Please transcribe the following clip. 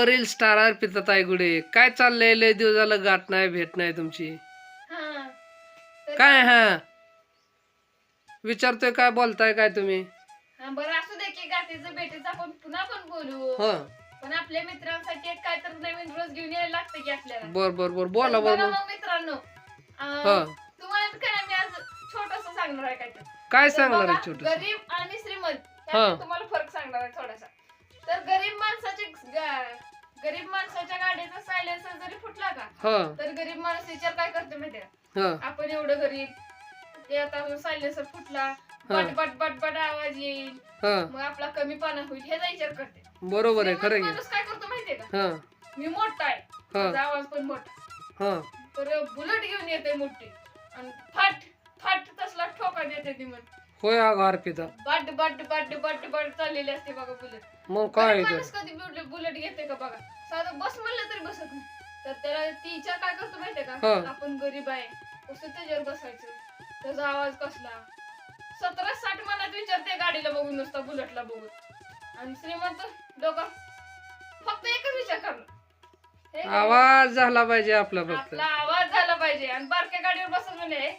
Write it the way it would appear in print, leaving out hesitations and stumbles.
Reel star Arpita ताईगुडे, काय चाललंय? लय दिवस झालं गाठ नाही भेट नाही तुमची. काय हा विचारतोय, काय बोलताय काय तुम्ही? बरं असू दे की गाठीचं भेटीचं आपण पुन्हा पण बोलू. पण आपल्या मित्रांसाठी एक काय तर नवीन रोज घेऊन यायला लागतं की आपल्याला. बर बर बर बोला बोला मित्रांनो, तुम्हाला काय मी आज छोटस सांगणार आहे काय तर. काय सांगणार आहे छोटं? गरीब आणि श्रीमंत त्यात तुम्हाला फरक सांगणार आहे थोडासा. तर गरीब माणसाच्या गाडीचा सायलेन्सर जरी फुटला का तर गरीब माणूस विचार काय करतो माहितीये का? आपण एवढं गरीब, ते आता सायलेन्सर फुटला, बट बट बट बट आवाज येईल, मग आपला कमीपणा होईल ह्याचा विचार करते. बरोबर आहे, खरं माणूस काय करतो माहितीये का? मी मोठा आहे, माझा आवाज पण मोठा, तर बुलेट घेऊन येते मोठी आणि फाट फाट तसला ठोका देते ती मग. होय अगं Arpita, but but but but but चाललेली असते बघा बुलेट. मग काय माणूस कधी बुलेट घेते का बघा? साधं बस म्हणलं तरी बसत नाही. तर त्याला ती विचार काय करतो माहितीये का? आपण गरीब आहे, कसं त्याच्यावर बसायचं, त्याचा आवाज कसला. 17-60 मनात विचारते गाडीला बघून, नुसता बुलेटला बघून. आणि श्रीमंत डोकं फक्त एकच विचार करणार, आवाज झाला पाहिजे आपला, फक्त आपला आवाज झाला पाहिजे. आणि बारक्या गाडीवर बसत म्हणजे